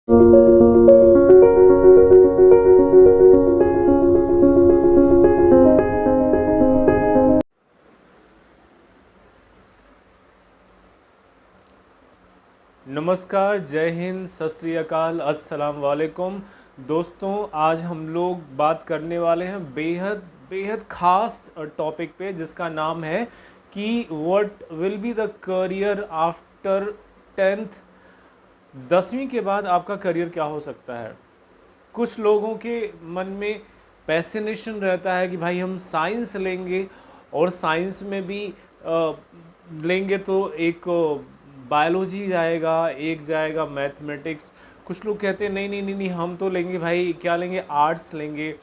नमस्कार, जय हिंद, सत श्री अकाल, अस्सलाम वालेकुम। दोस्तों, आज हम लोग बात करने वाले हैं बेहद बेहद ख़ास टॉपिक पे, जिसका नाम है कि what will be the career after 10th। 10वीं के बाद आपका करियर क्या हो सकता है। कुछ लोगों के मन में पैसिनेशन रहता है कि भाई हम साइंस लेंगे, और साइंस में भी लेंगे तो एक बायोलॉजी जाएगा, एक जाएगा मैथमेटिक्स। कुछ लोग कहते हैं नहीं नहीं नहीं नहीं, हम तो लेंगे भाई, क्या लेंगे, आर्ट्स लेंगे।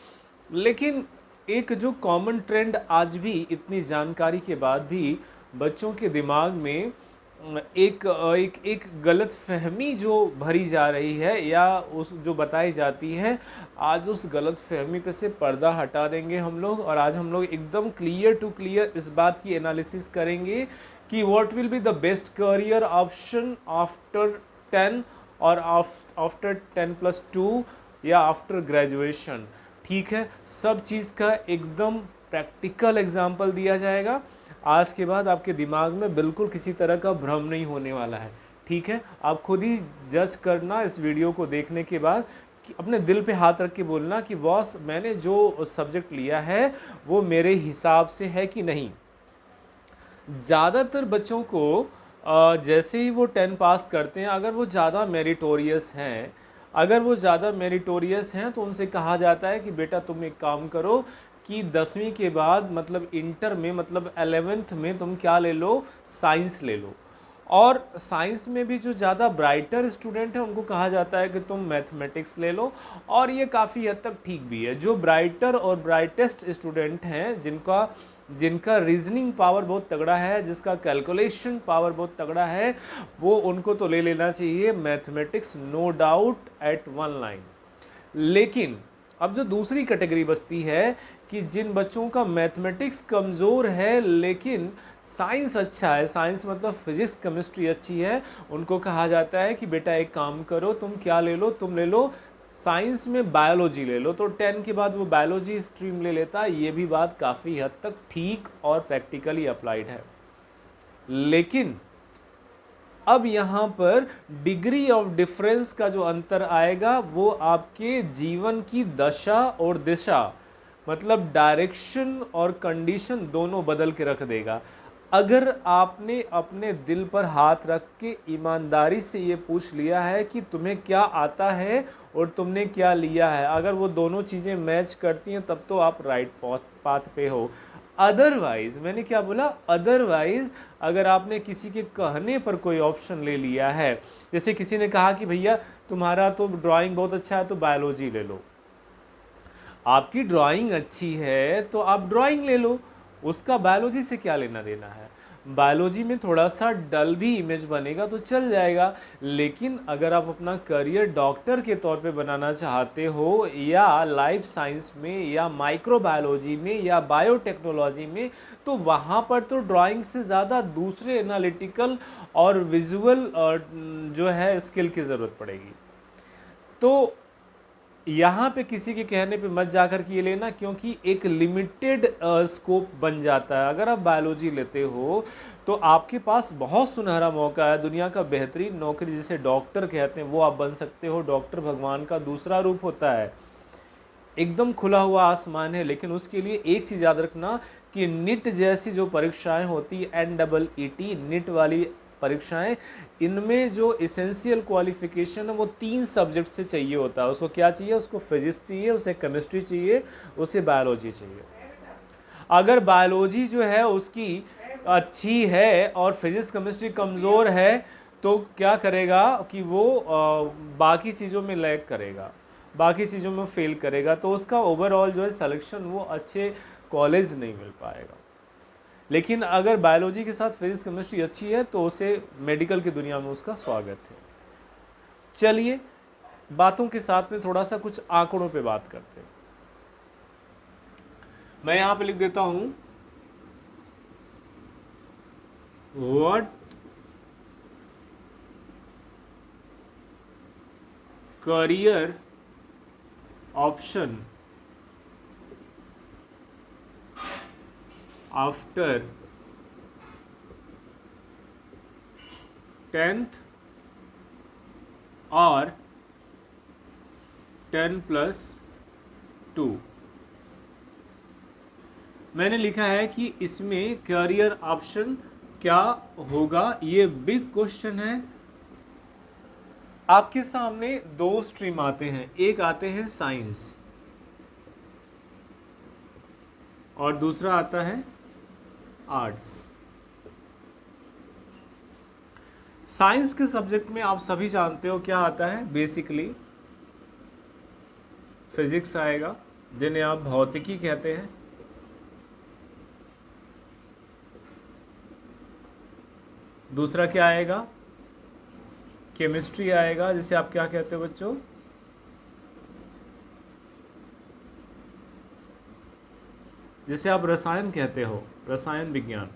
लेकिन एक जो कॉमन ट्रेंड आज भी इतनी जानकारी के बाद भी बच्चों के दिमाग में एक गलत फहमी जो भरी जा रही है या उस जो बताई जाती है, आज उस गलत फहमी पे से पर्दा हटा देंगे हम लोग। और आज हम लोग एकदम क्लियर टू क्लियर इस बात की एनालिसिस करेंगे कि what will be the best career option after 10, और आफ्टर 10+2, या आफ्टर ग्रेजुएशन। ठीक है, सब चीज़ का एकदम प्रैक्टिकल एग्जाम्पल दिया जाएगा। आज के बाद आपके दिमाग में बिल्कुल किसी तरह का भ्रम नहीं होने वाला है। ठीक है, आप खुद ही जज करना इस वीडियो को देखने के बाद, कि अपने दिल पे हाथ रख के बोलना कि बॉस, मैंने जो सब्जेक्ट लिया है वो मेरे हिसाब से है कि नहीं। ज़्यादातर बच्चों को जैसे ही वो 10 पास करते हैं, अगर वो ज़्यादा मेरिटोरियस हैं, तो उनसे कहा जाता है कि बेटा तुम एक काम करो कि 10वीं के बाद मतलब इंटर में, मतलब 11th में तुम क्या ले लो, साइंस ले लो। और साइंस में भी जो ज़्यादा ब्राइटर स्टूडेंट हैं उनको कहा जाता है कि तुम मैथमेटिक्स ले लो। और ये काफ़ी हद तक ठीक भी है। जो ब्राइटर और ब्राइटेस्ट स्टूडेंट हैं, जिनका रीजनिंग पावर बहुत तगड़ा है, जिसका कैलकुलेशन पावर बहुत तगड़ा है, वो उनको तो ले लेना चाहिए mathematics, no doubt, at one line. लेकिन अब जो दूसरी कैटेगरी बचती है कि जिन बच्चों का मैथमेटिक्स कमज़ोर है लेकिन साइंस अच्छा है, साइंस मतलब फिजिक्स केमिस्ट्री अच्छी है, उनको कहा जाता है कि बेटा एक काम करो, तुम क्या ले लो, तुम ले लो साइंस में बायोलॉजी ले लो। तो 10 के बाद वो बायोलॉजी स्ट्रीम ले लेता है। ये भी बात काफ़ी हद तक ठीक और प्रैक्टिकली अप्लाइड है। लेकिन अब यहाँ पर डिग्री ऑफ डिफरेंस का जो अंतर आएगा, वो आपके जीवन की दशा और दिशा, मतलब डायरेक्शन और कंडीशन दोनों बदल के रख देगा। अगर आपने अपने दिल पर हाथ रख के ईमानदारी से ये पूछ लिया है कि तुम्हें क्या आता है और तुमने क्या लिया है, अगर वो दोनों चीज़ें मैच करती हैं, तब तो आप राइट पाथ पे हो। अदरवाइज, मैंने क्या बोला, अदरवाइज अगर आपने किसी के कहने पर कोई ऑप्शन ले लिया है, जैसे किसी ने कहा कि भैया तुम्हारा तो ड्राइंग बहुत अच्छा है तो बायोलॉजी ले लो। आपकी ड्राइंग अच्छी है तो आप ड्राइंग ले लो, उसका बायोलॉजी से क्या लेना देना है। बायोलॉजी में थोड़ा सा डल भी इमेज बनेगा तो चल जाएगा। लेकिन अगर आप अपना करियर डॉक्टर के तौर पे बनाना चाहते हो, या लाइफ साइंस में, या माइक्रोबायोलॉजी में, या बायोटेक्नोलॉजी में, तो वहाँ पर तो ड्राइंग से ज़्यादा दूसरे एनालिटिकल और विजुअल जो है स्किल की ज़रूरत पड़ेगी। तो यहाँ पे किसी के कहने पे मत जाकर के ये लेना, क्योंकि एक लिमिटेड स्कोप बन जाता है। अगर आप बायोलॉजी लेते हो तो आपके पास बहुत सुनहरा मौका है, दुनिया का बेहतरीन नौकरी जिसे डॉक्टर कहते हैं वो आप बन सकते हो। डॉक्टर भगवान का दूसरा रूप होता है, एकदम खुला हुआ आसमान है। लेकिन उसके लिए एक चीज़ याद रखना कि नीट जैसी जो परीक्षाएं होती है, NEET नीट वाली परीक्षाएं, इनमें जो इसेंशियल क्वालिफिकेशन है वो 3 सब्जेक्ट से चाहिए होता है। उसको क्या चाहिए, उसको फिजिक्स चाहिए, उसे केमिस्ट्री चाहिए, उसे बायोलॉजी चाहिए। अगर बायोलॉजी जो है उसकी अच्छी है और फिजिक्स केमिस्ट्री कमज़ोर है, तो क्या करेगा कि वो बाकी चीज़ों में लैग करेगा, बाकी चीज़ों में फेल करेगा, तो उसका ओवरऑल जो है सिलेक्शन वो अच्छे कॉलेज नहीं मिल पाएगा। लेकिन अगर बायोलॉजी के साथ फिजिक्स केमिस्ट्री अच्छी है तो उसे मेडिकल की दुनिया में उसका स्वागत है। चलिए बातों के साथ में थोड़ा सा कुछ आंकड़ों पे बात करते हैं। मैं यहाँ पे लिख देता हूँ, what career option after 10th और 10+2। मैंने लिखा है कि इसमें करियर ऑप्शन क्या होगा, ये बिग क्वेश्चन है। आपके सामने दो स्ट्रीम आते हैं, एक आते हैं साइंस और दूसरा आता है आर्ट्स। साइंस के सब्जेक्ट में आप सभी जानते हो क्या आता है, बेसिकली फिजिक्स आएगा, जिन्हें आप भौतिकी कहते हैं। दूसरा क्या आएगा, केमिस्ट्री आएगा, जिसे आप क्या कहते हो बच्चों, जिसे आप रसायन कहते हो, रसायन विज्ञान।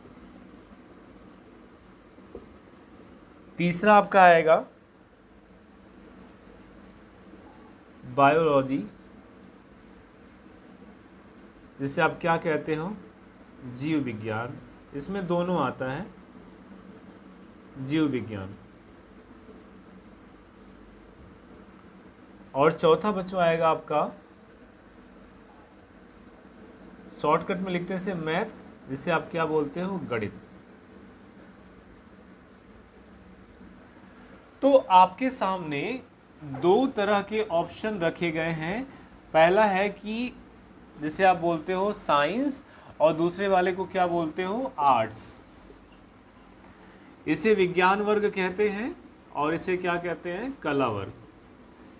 तीसरा आपका आएगा बायोलॉजी, जिसे आप क्या कहते हो, जीव विज्ञान। इसमें दोनों आता है, जीव विज्ञान। और चौथा बच्चों आएगा आपका, शॉर्टकट में लिखते हैं इसे मैथ्स, जिसे आप क्या बोलते हो, गणित। तो आपके सामने दो तरह के ऑप्शन रखे गए हैं। पहला है कि जिसे आप बोलते हो साइंस, और दूसरे वाले को क्या बोलते हो, आर्ट्स। इसे विज्ञान वर्ग कहते हैं और इसे क्या कहते हैं, कला वर्ग।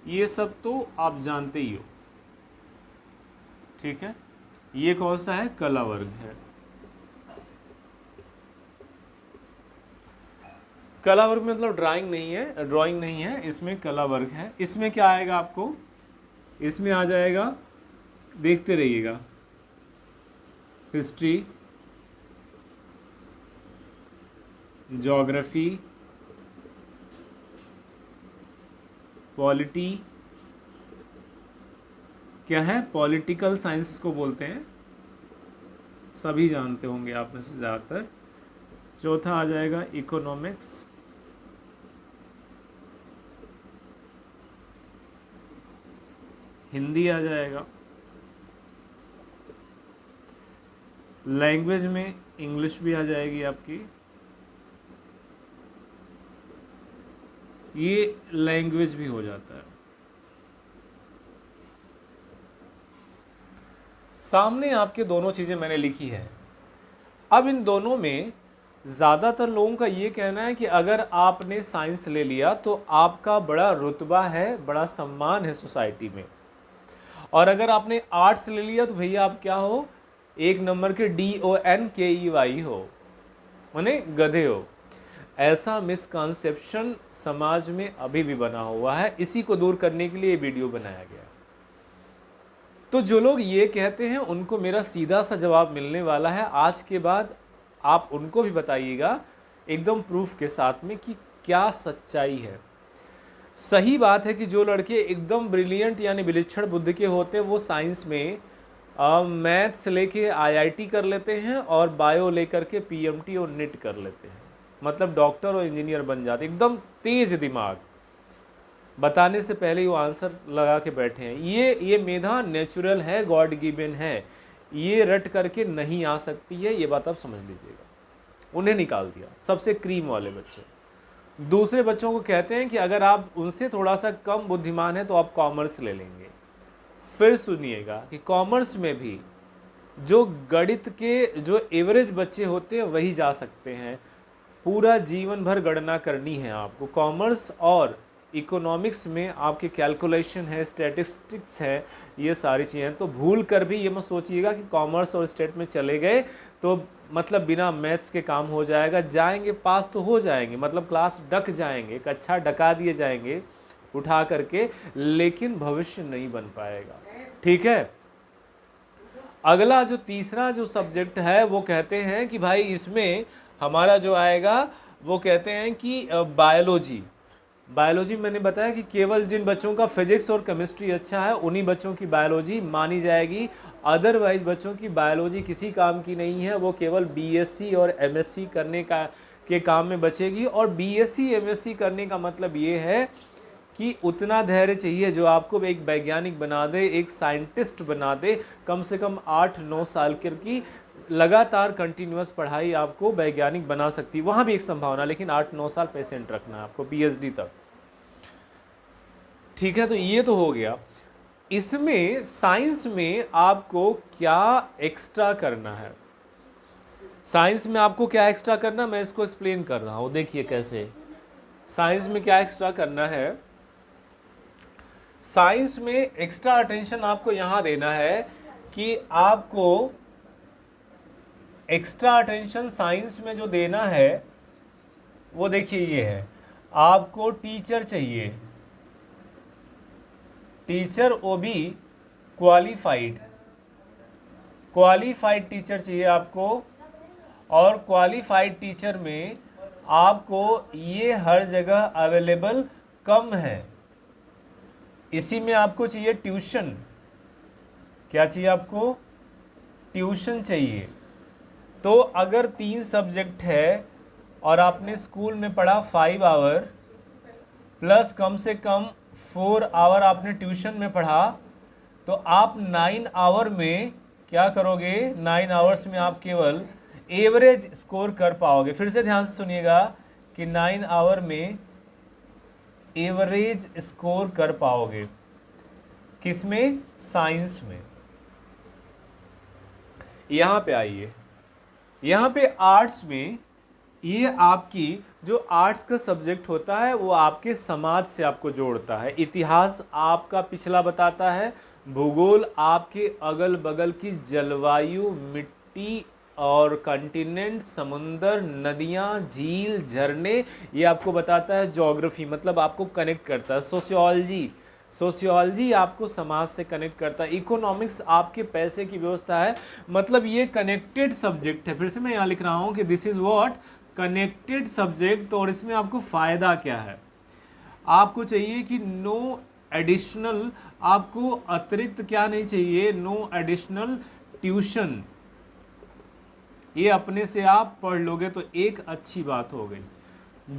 ये सब तो आप जानते ही हो, ठीक है। ये कौन सा है, कला वर्ग है। कला वर्ग में मतलब ड्राइंग नहीं है, ड्राइंग नहीं है, इसमें कला वर्ग है। इसमें क्या आएगा आपको, इसमें आ जाएगा, देखते रहिएगा, हिस्ट्री, ज्योग्राफी, पॉलिटी, क्या है, पॉलिटिकल साइंस को बोलते हैं, सभी जानते होंगे आप में से ज़्यादातर। चौथा आ जाएगा इकोनॉमिक्स, हिंदी आ जाएगा, लैंग्वेज में इंग्लिश भी आ जाएगी आपकी, ये लैंग्वेज भी हो जाता है। सामने आपके दोनों चीज़ें मैंने लिखी है। अब इन दोनों में ज़्यादातर लोगों का ये कहना है कि अगर आपने साइंस ले लिया तो आपका बड़ा रुतबा है, बड़ा सम्मान है सोसाइटी में, और अगर आपने आर्ट्स ले लिया तो भैया आप क्या हो, एक नंबर के DONKEY हो, माने गधे हो। ऐसा मिसकंसेप्शन समाज में अभी भी बना हुआ है, इसी को दूर करने के लिए ये वीडियो बनाया गया। तो जो लोग ये कहते हैं उनको मेरा सीधा सा जवाब मिलने वाला है। आज के बाद आप उनको भी बताइएगा एकदम प्रूफ के साथ में कि क्या सच्चाई है। सही बात है कि जो लड़के एकदम ब्रिलियंट यानी विलक्षण बुद्धि के होते हैं वो साइंस में मैथ्स लेके IIT कर लेते हैं और बायो लेकर के PMT और NEET कर लेते हैं, मतलब डॉक्टर और इंजीनियर बन जाते, एकदम तेज दिमाग, बताने से पहले ही वो आंसर लगा के बैठे हैं। ये मेधा नेचुरल है, गॉड गिवन है, ये रट करके नहीं आ सकती है, ये बात आप समझ लीजिएगा। उन्हें निकाल दिया, सबसे क्रीम वाले बच्चे। दूसरे बच्चों को कहते हैं कि अगर आप उनसे थोड़ा सा कम बुद्धिमान है तो आप कॉमर्स ले लेंगे। फिर सुनिएगा कि कॉमर्स में भी जो गणित के जो एवरेज बच्चे होते हैं वही जा सकते हैं। पूरा जीवन भर गणना करनी है आपको। कॉमर्स और इकोनॉमिक्स में आपके कैलकुलेशन है, स्टैटिस्टिक्स है, ये सारी चीज़ें हैं। तो भूल कर भी ये मत सोचिएगा कि कॉमर्स और स्टेट में चले गए तो मतलब बिना मैथ्स के काम हो जाएगा। जाएंगे पास तो हो जाएंगे, मतलब क्लास डक जाएंगे, कक्षा डका दिए जाएंगे उठा करके, लेकिन भविष्य नहीं बन पाएगा, ठीक है। अगला जो तीसरा जो सब्जेक्ट है वो कहते हैं कि भाई इसमें हमारा जो आएगा वो कहते हैं कि बायोलॉजी। बायोलॉजी मैंने बताया कि केवल जिन बच्चों का फिजिक्स और केमिस्ट्री अच्छा है उन्हीं बच्चों की बायोलॉजी मानी जाएगी, अदरवाइज बच्चों की बायोलॉजी किसी काम की नहीं है, वो केवल बीएससी और एमएससी करने का के काम में बचेगी। और बीएससी एमएससी करने का मतलब ये है कि उतना धैर्य चाहिए जो आपको एक वैज्ञानिक बना दे, एक साइंटिस्ट बना दे। कम से कम 8-9 साल की लगातार कंटिन्यूअस पढ़ाई आपको वैज्ञानिक बना सकती है, वहाँ भी एक संभावना, लेकिन 8-9 साल पेशेंट रखना है आपको पीएचडी तक। ठीक है, तो ये तो हो गया। इसमें साइंस में आपको क्या एक्स्ट्रा करना है, साइंस में आपको क्या एक्स्ट्रा करना, मैं इसको एक्सप्लेन कर रहा हूँ। देखिए कैसे साइंस में क्या एक्स्ट्रा करना है। साइंस में एक्स्ट्रा अटेंशन आपको यहां देना है कि आपको एक्स्ट्रा अटेंशन साइंस में जो देना है वो देखिए ये है, आपको टीचर चाहिए, टीचर वो भी क्वालिफाइड, क्वालिफाइड टीचर चाहिए आपको। और क्वालिफाइड टीचर में आपको ये हर जगह अवेलेबल कम है। इसी में आपको चाहिए ट्यूशन, क्या चाहिए आपको, ट्यूशन चाहिए। तो अगर 3 सब्जेक्ट है और आपने स्कूल में पढ़ा 5 आवर प्लस कम से कम 4 आवर आपने ट्यूशन में पढ़ा, तो आप 9 आवर में क्या करोगे, 9 आवर्स में आप केवल एवरेज स्कोर कर पाओगे। फिर से ध्यान से सुनिएगा कि 9 आवर में एवरेज स्कोर कर पाओगे, किसमें, साइंस में। यहां पे आइए, यहाँ पे आर्ट्स में ये आपकी जो आर्ट्स का सब्जेक्ट होता है वो आपके समाज से आपको जोड़ता है। इतिहास आपका पिछला बताता है, भूगोल आपके अगल बगल की जलवायु, मिट्टी और कंटिनेंट, समुंदर, नदियाँ, झील, झरने, ये आपको बताता है। ज्योग्राफी मतलब आपको कनेक्ट करता है। सोशियोलॉजी, सोशियोलॉजी आपको समाज से कनेक्ट करता है। इकोनॉमिक्स आपके पैसे की व्यवस्था है, मतलब ये कनेक्टेड सब्जेक्ट है। फिर से मैं यहाँ लिख रहा हूँ कि this is what, connected subject. तो और इसमें आपको फ़ायदा क्या है, आपको चाहिए कि नो एडिशनल, आपको अतिरिक्त क्या नहीं चाहिए, नो एडिशनल ट्यूशन, ये अपने से आप पढ़ लोगे तो एक अच्छी बात हो गई।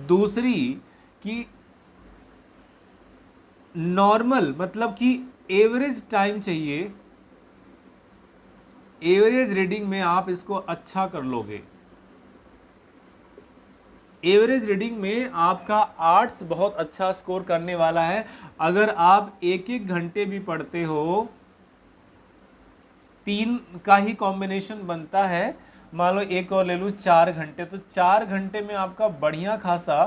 दूसरी कि नॉर्मल मतलब कि एवरेज टाइम चाहिए, एवरेज रीडिंग में आप इसको अच्छा कर लोगे। एवरेज रीडिंग में आपका आर्ट्स बहुत अच्छा स्कोर करने वाला है। अगर आप 1-1 घंटे भी पढ़ते हो, 3 का ही कॉम्बिनेशन बनता है, मान लो एक और ले लूँ 4 घंटे, तो 4 घंटे में आपका बढ़िया खासा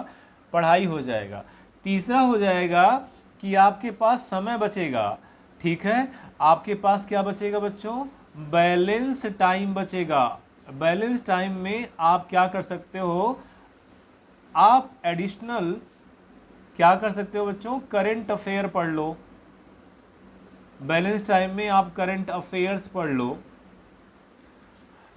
पढ़ाई हो जाएगा। तीसरा हो जाएगा कि आपके पास समय बचेगा, ठीक है, आपके पास क्या बचेगा बच्चों, बैलेंस टाइम बचेगा। बैलेंस टाइम में आप क्या कर सकते हो, आप एडिशनल क्या कर सकते हो बच्चों, करंट अफेयर पढ़ लो। बैलेंस टाइम में आप करंट अफेयर्स पढ़ लो।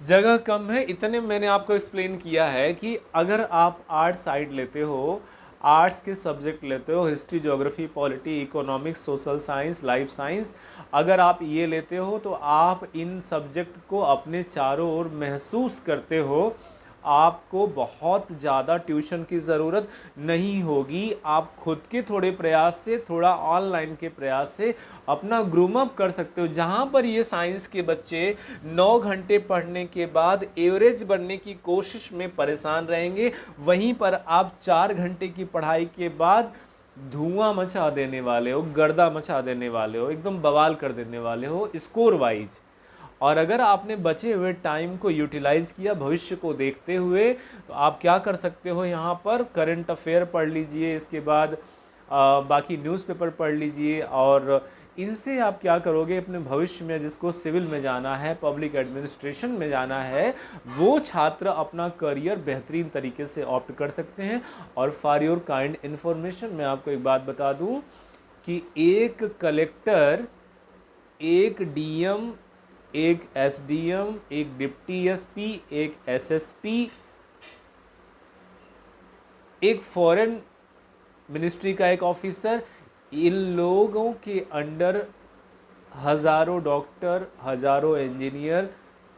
जगह कम है, इतने मैंने आपको एक्सप्लेन किया है कि अगर आप आर्ट साइड लेते हो, आर्ट्स के सब्जेक्ट लेते हो, history, geography, polity, economics, social science, life science, अगर आप ये लेते हो तो आप इन सब्जेक्ट को अपने चारों ओर महसूस करते हो। आपको बहुत ज़्यादा ट्यूशन की ज़रूरत नहीं होगी। आप खुद के थोड़े प्रयास से, थोड़ा ऑनलाइन के प्रयास से अपना ग्रूम अप कर सकते हो। जहाँ पर ये साइंस के बच्चे 9 घंटे पढ़ने के बाद एवरेज बनने की कोशिश में परेशान रहेंगे, वहीं पर आप 4 घंटे की पढ़ाई के बाद धुआं मचा देने वाले हो, गर्दा मचा देने वाले हो, एकदम बवाल कर देने वाले हो स्कोर वाइज। और अगर आपने बचे हुए टाइम को यूटिलाइज़ किया भविष्य को देखते हुए, तो आप क्या कर सकते हो, यहाँ पर करंट अफेयर पढ़ लीजिए, इसके बाद बाकी न्यूज़पेपर पढ़ लीजिए। और इनसे आप क्या करोगे, अपने भविष्य में जिसको सिविल में जाना है, पब्लिक एडमिनिस्ट्रेशन में जाना है, वो छात्र अपना करियर बेहतरीन तरीके से ऑप्ट कर सकते हैं। और फॉर योर काइंड इन्फॉर्मेशन मैं आपको एक बात बता दूं कि एक कलेक्टर, एक डीएम, एक एसडीएम, एक डिप्टी एसपी, एक एसएसपी, एक फॉरेन मिनिस्ट्री का एक ऑफिसर, इन लोगों के अंडर हज़ारों डॉक्टर, हज़ारों इंजीनियर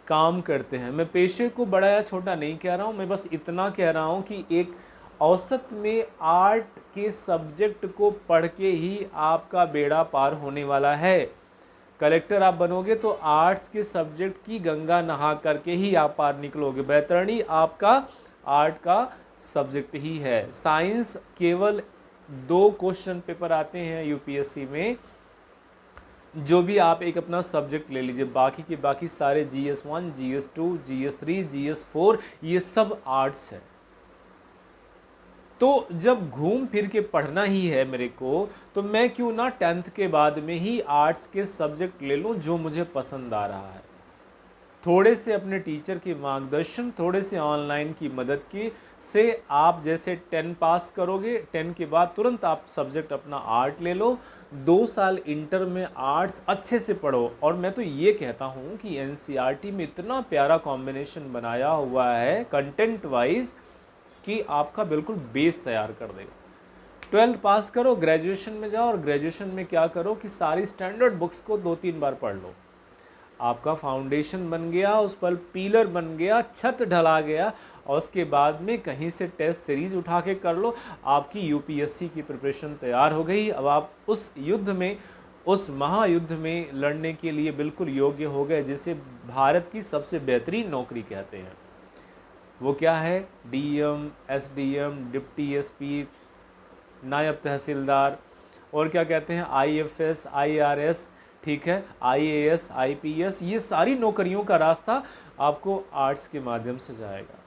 काम करते हैं। मैं पेशे को बड़ा या छोटा नहीं कह रहा हूँ, मैं बस इतना कह रहा हूँ कि एक औसत में आर्ट के सब्जेक्ट को पढ़ के ही आपका बेड़ा पार होने वाला है। कलेक्टर आप बनोगे तो आर्ट्स के सब्जेक्ट की गंगा नहा करके ही आप पार निकलोगे। बैतरणी आपका आर्ट का सब्जेक्ट ही है। साइंस केवल 2 क्वेश्चन पेपर आते हैं यूपीएससी में, जो भी आप एक अपना सब्जेक्ट ले लीजिए, बाकी के बाकी सारे GS1, GS2, GS3, GS4 ये सब आर्ट्स है। तो जब घूम फिर के पढ़ना ही है मेरे को, तो मैं क्यों ना 10th के बाद में ही आर्ट्स के सब्जेक्ट ले लूँ जो मुझे पसंद आ रहा है। थोड़े से अपने टीचर के मार्गदर्शन, थोड़े से ऑनलाइन की मदद की से आप जैसे 10 पास करोगे, 10 के बाद तुरंत आप सब्जेक्ट अपना आर्ट ले लो, 2 साल इंटर में आर्ट्स अच्छे से पढ़ो। और मैं तो ये कहता हूँ कि NCERT में इतना प्यारा कॉम्बिनेशन बनाया हुआ है कंटेंट वाइज कि आपका बिल्कुल बेस तैयार कर देगा। 12th पास करो, ग्रेजुएशन में जाओ, और ग्रेजुएशन में क्या करो कि सारी स्टैंडर्ड बुक्स को 2-3 बार पढ़ लो। आपका फाउंडेशन बन गया, उस पर पिलर बन गया, छत ढला गया, और उसके बाद में कहीं से टेस्ट सीरीज उठा के कर लो, आपकी यूपीएससी की प्रिपरेशन तैयार हो गई। अब आप उस युद्ध में, उस महायुद्ध में लड़ने के लिए बिल्कुल योग्य हो गए, जिसे भारत की सबसे बेहतरीन नौकरी कहते हैं। वो क्या है? DM, SDM, डिप्टी SP, नायब तहसीलदार, और क्या कहते हैं IFS, IRS, ठीक है, IAS, IPS, ये सारी नौकरियों का रास्ता आपको आर्ट्स के माध्यम से जाएगा।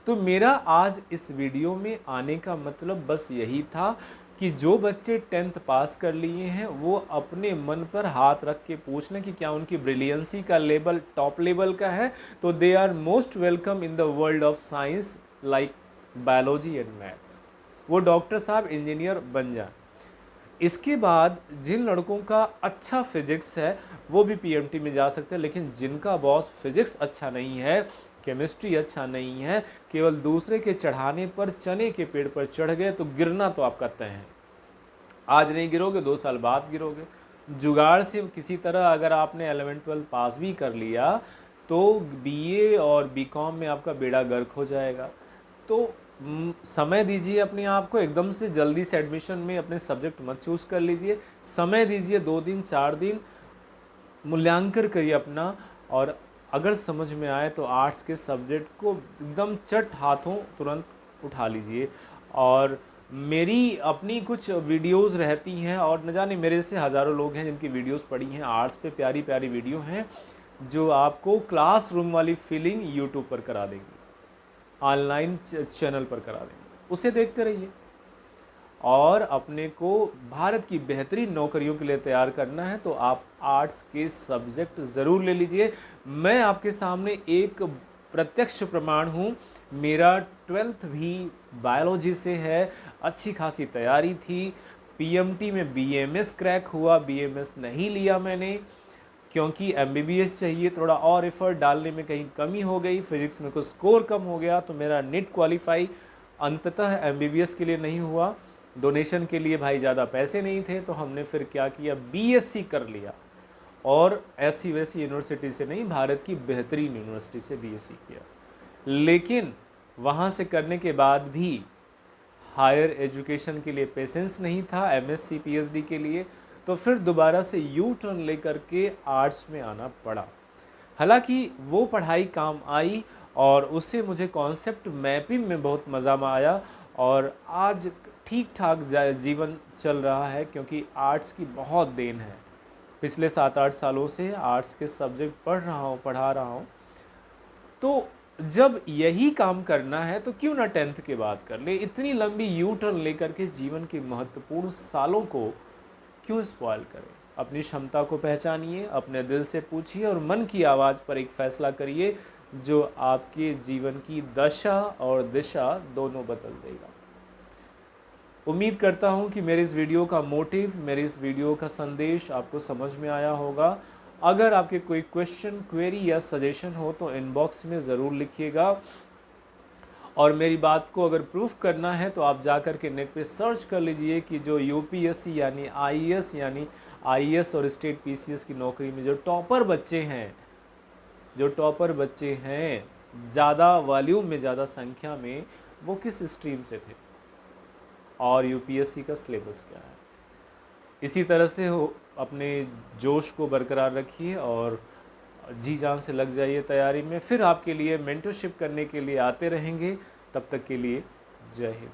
तो मेरा आज इस वीडियो में आने का मतलब बस यही था कि जो बच्चे 10th पास कर लिए हैं वो अपने मन पर हाथ रख के पूछ लें कि क्या उनकी ब्रिलियंसी का लेवल टॉप लेवल का है, तो they are most welcome in the world of science like biology and maths. वो डॉक्टर साहब, इंजीनियर बन जाए। इसके बाद जिन लड़कों का अच्छा फिजिक्स है वो भी PMT में जा सकते हैं, लेकिन जिनका बॉस फिजिक्स अच्छा नहीं है, केमिस्ट्री अच्छा नहीं है, केवल दूसरे के चढ़ाने पर चने के पेड़ पर चढ़ गए, तो गिरना तो आपका तय है। आज नहीं गिरोगे, 2 साल बाद गिरोगे। जुगाड़ से किसी तरह अगर आपने 11th-12th पास भी कर लिया तो BA और BCom में आपका बेड़ा गर्क हो जाएगा। तो समय दीजिए अपने आप को, एकदम से जल्दी से एडमिशन में अपने सब्जेक्ट मत चूज़ कर लीजिए। समय दीजिए, 2 दिन 4 दिन मूल्यांकन करिए अपना, और अगर समझ में आए तो आर्ट्स के सब्जेक्ट को एकदम चट हाथों तुरंत उठा लीजिए। और मेरी अपनी कुछ वीडियोस रहती हैं, और न जाने मेरे से हज़ारों लोग हैं जिनकी वीडियोस पड़ी हैं आर्ट्स पे, प्यारी प्यारी वीडियो हैं जो आपको क्लासरूम वाली फीलिंग यूट्यूब पर करा देंगी, ऑनलाइन चैनल पर करा देंगे। उसे देखते रहिए, और अपने को भारत की बेहतरीन नौकरियों के लिए तैयार करना है तो आप आर्ट्स के सब्जेक्ट ज़रूर ले लीजिए। मैं आपके सामने एक प्रत्यक्ष प्रमाण हूँ। मेरा 12th भी बायोलॉजी से है, अच्छी खासी तैयारी थी। PMT में BMS क्रैक हुआ, BMS नहीं लिया मैंने क्योंकि MBBS चाहिए, थोड़ा और एफर्ट डालने में कहीं कमी हो गई, फिजिक्स में कुछ स्कोर कम हो गया, तो मेरा नीट क्वालिफाई अंततः MBBS के लिए नहीं हुआ। डोनेशन के लिए भाई ज़्यादा पैसे नहीं थे, तो हमने फिर क्या किया, BSc कर लिया, और ऐसी वैसी यूनिवर्सिटी से नहीं, भारत की बेहतरीन यूनिवर्सिटी से BSc किया। लेकिन वहाँ से करने के बाद भी हायर एजुकेशन के लिए पेशेंस नहीं था, MSc PhD के लिए, तो फिर दोबारा से U-टर्न लेकर के आर्ट्स में आना पड़ा। हालांकि वो पढ़ाई काम आई, और उससे मुझे कॉन्सेप्ट मैपिंग में बहुत मज़ा आया, और आज ठीक ठाक जीवन चल रहा है, क्योंकि आर्ट्स की बहुत देन है। पिछले 7-8 सालों से आर्ट्स के सब्जेक्ट पढ़ रहा हूँ, पढ़ा रहा हूँ। तो जब यही काम करना है तो क्यों ना 10th के बाद कर ले। इतनी लंबी U-टर्न लेकर के जीवन के महत्वपूर्ण सालों को क्यों स्पॉइल करें। अपनी क्षमता को पहचानिए, अपने दिल से पूछिए, और मन की आवाज़ पर एक फ़ैसला करिए जो आपके जीवन की दशा और दिशा दोनों बदल देगा। उम्मीद करता हूं कि मेरे इस वीडियो का मोटिव, मेरे इस वीडियो का संदेश आपको समझ में आया होगा। अगर आपके कोई क्वेश्चन, क्वेरी या सजेशन हो तो इनबॉक्स में ज़रूर लिखिएगा। और मेरी बात को अगर प्रूफ करना है तो आप जा कर के नेट पे सर्च कर लीजिए कि जो यूपीएससी यानी आईएएस यानी आईएएस और स्टेट पीसीएस की नौकरी में जो टॉपर बच्चे हैं, जो टॉपर बच्चे हैं ज़्यादा वॉल्यूम में, ज़्यादा संख्या में, वो किस स्ट्रीम से थे और यूपीएससी का सिलेबस क्या है। इसी तरह से हो अपने जोश को बरकरार रखिए और जी जान से लग जाइए तैयारी में। फिर आपके लिए मेंटरशिप करने के लिए आते रहेंगे। तब तक के लिए जय हिंद।